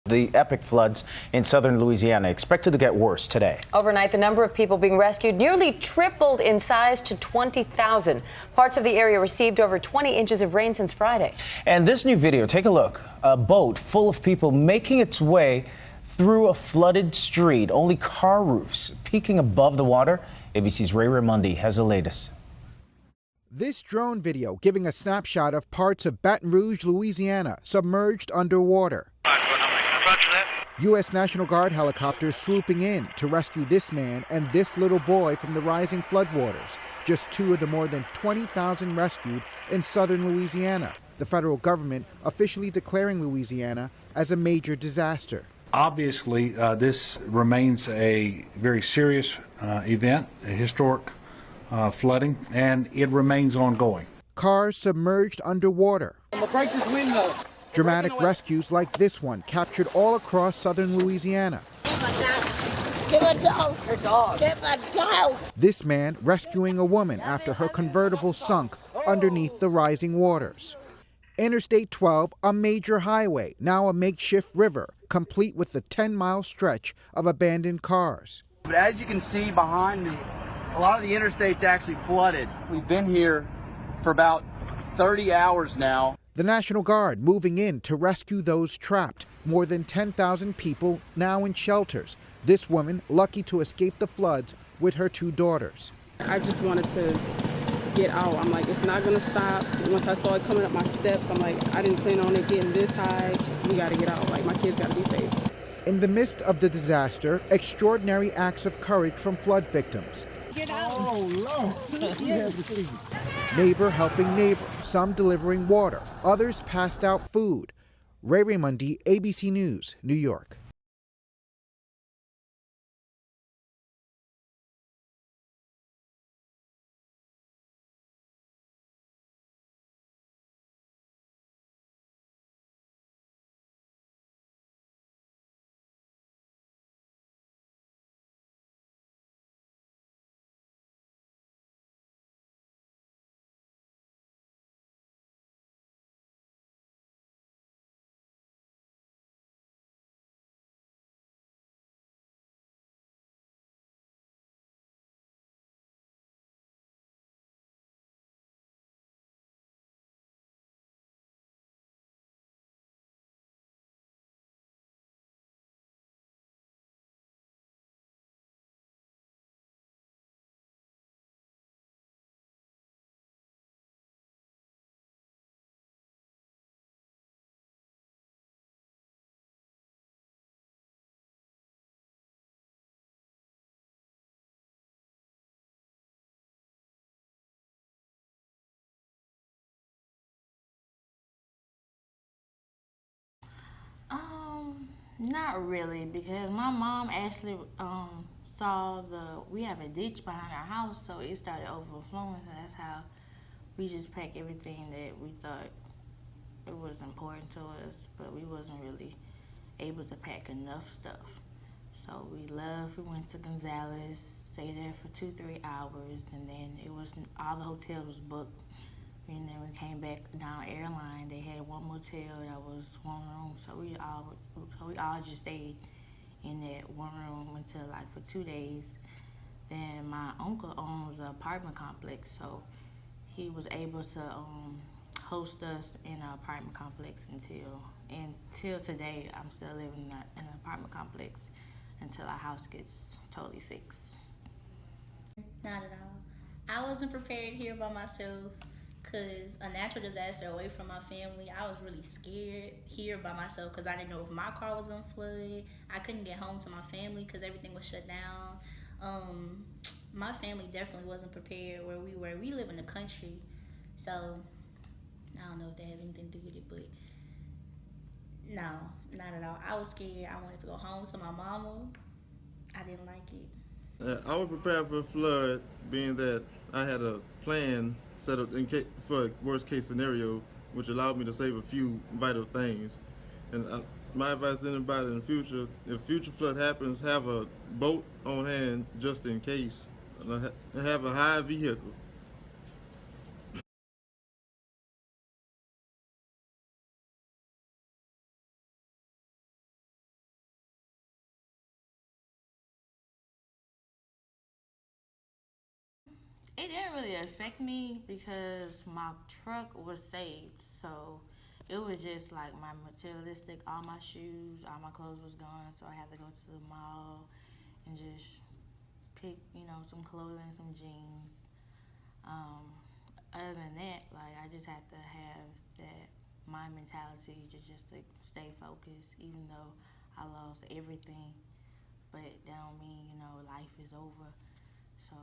The epic floods in southern Louisiana expected to get worse today. Overnight, the number of people being rescued nearly tripled in size to 20,000. Parts of the area received over 20 inches of rain since Friday. And this new video, take a look. A boat full of people making its way through a flooded street. Only car roofs peeking above the water. ABC's Ray Ramundi has the latest. This drone video giving a snapshot of parts of Baton Rouge, Louisiana, submerged underwater. U.S. National Guard helicopters swooping in to rescue this man and this little boy from the rising floodwaters, just two of the more than 20,000 rescued in southern Louisiana. The federal government officially declaring Louisiana as a major disaster. Obviously, this remains a very serious event, a historic flooding, and it remains ongoing. Cars submerged underwater. I'm gonna break this window. Dramatic rescues like this one captured all across southern Louisiana. Get my dog. Her dog. Get my dog. This man rescuing a woman after her convertible sunk underneath the rising waters. Interstate 12, a major highway, now a makeshift river, complete with the 10-mile stretch of abandoned cars. But as you can see behind me, a lot of the interstate's actually flooded. We've been here for about 30 hours now. The National Guard moving in to rescue those trapped. More than 10,000 people now in shelters. This woman lucky to escape the floods with her two daughters. I just wanted to get out. I'm like, it's not gonna stop. Once I started coming up my steps, I'm like, I didn't plan on it getting this high. We gotta get out. Like, my kids gotta be safe. In the midst of the disaster, extraordinary acts of courage from flood victims. Get out. Oh, Lord. Neighbor helping neighbor, some delivering water, others passed out food. Ray Ramundi, ABC News, New York. Not really, because my mom actually saw we have a ditch behind our house, so it started overflowing, so that's how we just packed everything that we thought it was important to us, but we wasn't really able to pack enough stuff. So we went to Gonzales, stayed there for 2-3 hours, and then all the hotels was booked. And then we came back down airline. They had one motel that was one room, so we all just stayed in that one room until for 2 days. Then my uncle owns an apartment complex, so he was able to host us in an apartment complex until today. I'm still living in an apartment complex until our house gets totally fixed. Not at all. I wasn't prepared here by myself. Because a natural disaster away from my family, I was really scared here by myself because I didn't know if my car was going to flood. I couldn't get home to my family because everything was shut down. My family definitely wasn't prepared where we were. We live in the country, so I don't know if that has anything to do with it, but no, not at all. I was scared. I wanted to go home to my mama. I didn't like it. I was prepared for a flood, being that I had a plan set up for a worst case scenario, which allowed me to save a few vital things. And my advice to anybody in the future, if future flood happens, have a boat on hand just in case, and have a high vehicle. It didn't really affect me because my truck was saved. So it was just like my materialistic, all my shoes, all my clothes was gone. So I had to go to the mall and just pick, some clothing, some jeans. Other than that, like I just had to have that my mentality to stay focused, even though I lost everything. But that don't mean, life is over. So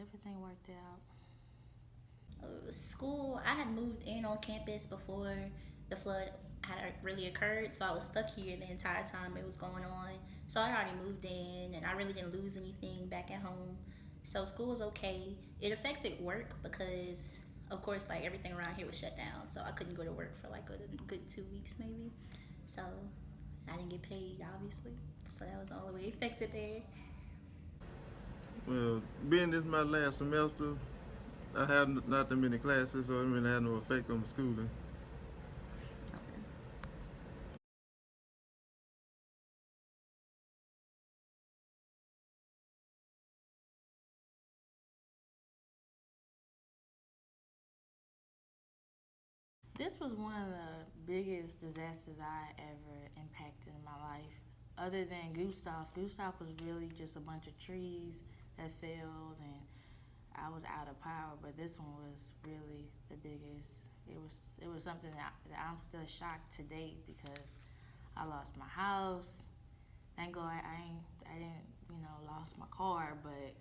everything worked out. School, I had moved in on campus before the flood had really occurred, so I was stuck here the entire time it was going on. So I already moved in, and I really didn't lose anything back at home. So school was okay. It affected work because, of course, like everything around here was shut down, so I couldn't go to work for like a good 2 weeks maybe. So I didn't get paid, obviously. So that was the only way it affected there. Well, being this my last semester, I had not that many classes, so it really had no effect on the schooling. This was one of the biggest disasters I ever impacted in my life. Other than Gustav was really just a bunch of trees that fell and I was out of power, but this one was really the biggest. It was something that I'm still shocked today because I lost my house. Thank God I didn't, lost my car, but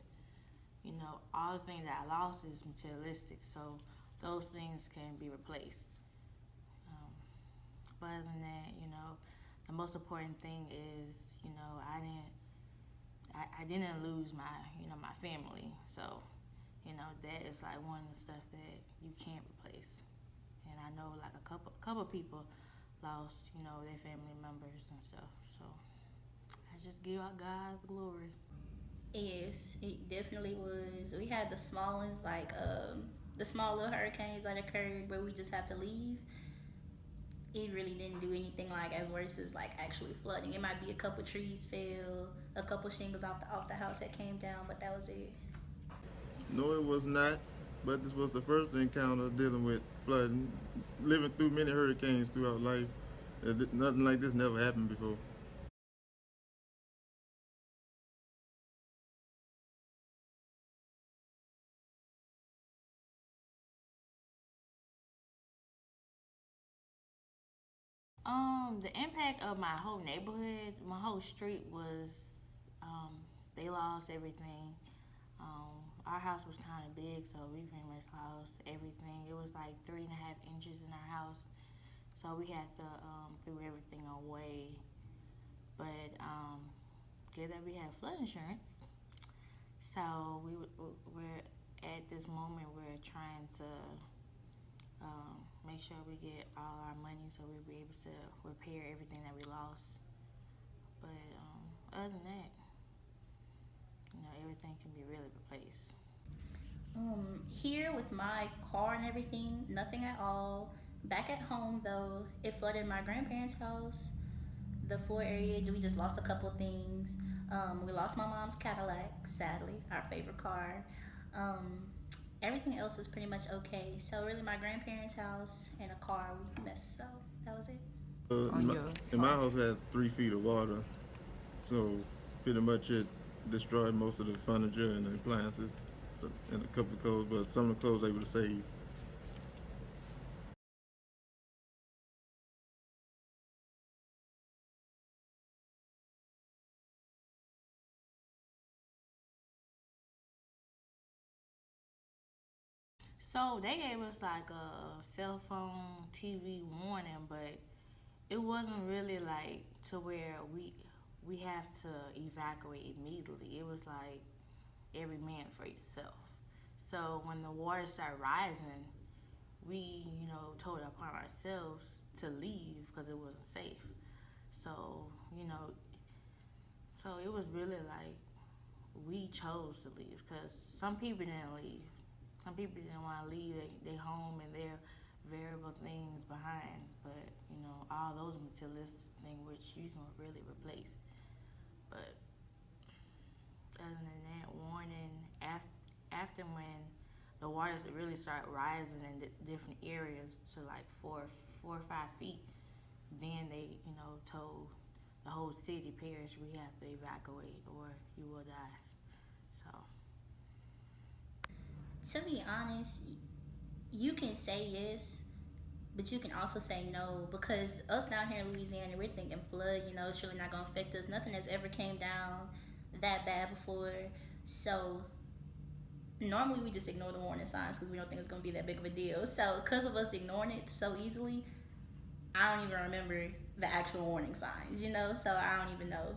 all the things that I lost is materialistic, so those things can be replaced. But other than that, the most important thing is, I didn't lose my, my family. So, that is like one of the stuff that you can't replace. And I know like a couple people lost, their family members and stuff. So I just give out God the glory. Yes, it definitely was. We had the small ones, like the small little hurricanes that occurred where we just have to leave. It really didn't do anything like as worse as like actually flooding. It might be a couple trees fell, a couple shingles off the house that came down, but that was it. No, it was not, but this was the first encounter dealing with flooding. Living through many hurricanes throughout life, nothing like this never happened before. The impact of my whole neighborhood, my whole street was, they lost everything. Our house was kind of big, so we pretty much lost everything. It was like 3.5 inches in our house, so we had to throw everything away. But good that we had flood insurance. So we're at this moment we're trying to make sure we get all our money so we'll be able to repair everything that we lost. But other than that, everything can be really replaced. Here with my car and everything, nothing at all. Back at home though, it flooded my grandparents' house. The floor area, we just lost a couple things. We lost my mom's Cadillac, sadly, our favorite car. Everything else was pretty much okay. So really my grandparents' house and a car we missed, so that was it. And my house had 3 feet of water, so pretty much it destroyed most of the furniture and the appliances, and a couple of clothes, but some of the clothes they were saved. So they gave us like a cell phone TV warning, but it wasn't really like to where we have to evacuate immediately. It was like every man for yourself. So when the water started rising, we, told upon ourselves to leave because it wasn't safe. So, so it was really like we chose to leave because some people didn't leave. Some people didn't want to leave their home and their variable things behind, but all those materialistic things which you can really replace. But other than that, warning after water really started rising in different areas to like 4 or 5 feet. Then they, told the whole city, parish, we have to evacuate or you will die. So. To be honest, you can say yes, but you can also say no, because us down here in Louisiana, we're thinking flood, it's really not going to affect us. Nothing has ever came down that bad before. So normally we just ignore the warning signs because we don't think it's going to be that big of a deal. So because of us ignoring it so easily, I don't even remember the actual warning signs, so I don't even know.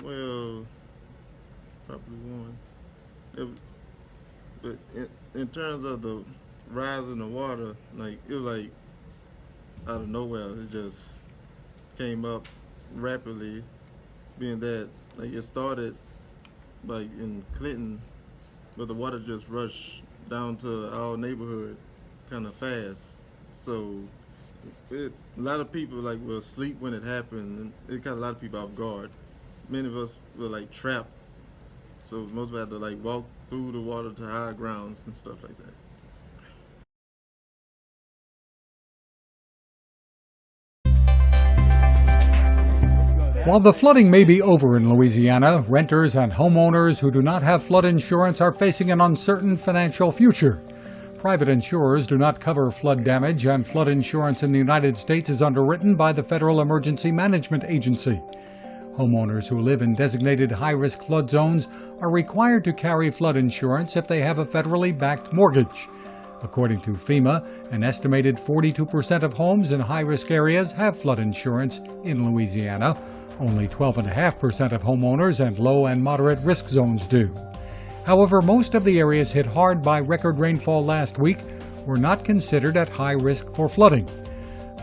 Well, probably one. But in terms of the rise in the water, like it was like out of nowhere. It just came up rapidly, being that like it started like in Clinton, but the water just rushed down to our neighborhood kind of fast. So a lot of people like were asleep when it happened, and it caught a lot of people off guard. Many of us were like trapped, so most of us had to like walk through the water to high grounds and stuff like that. While the flooding may be over in Louisiana, renters and homeowners who do not have flood insurance are facing an uncertain financial future. Private insurers do not cover flood damage, and flood insurance in the United States is underwritten by the Federal Emergency Management Agency. Homeowners who live in designated high-risk flood zones are required to carry flood insurance if they have a federally backed mortgage. According to FEMA, an estimated 42% of homes in high-risk areas have flood insurance in Louisiana. Only 12.5% of homeowners in low and moderate risk zones do. However, most of the areas hit hard by record rainfall last week were not considered at high risk for flooding.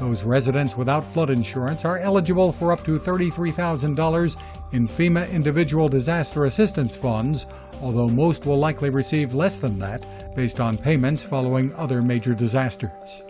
Those residents without flood insurance are eligible for up to $33,000 in FEMA Individual Disaster Assistance Funds, although most will likely receive less than that based on payments following other major disasters.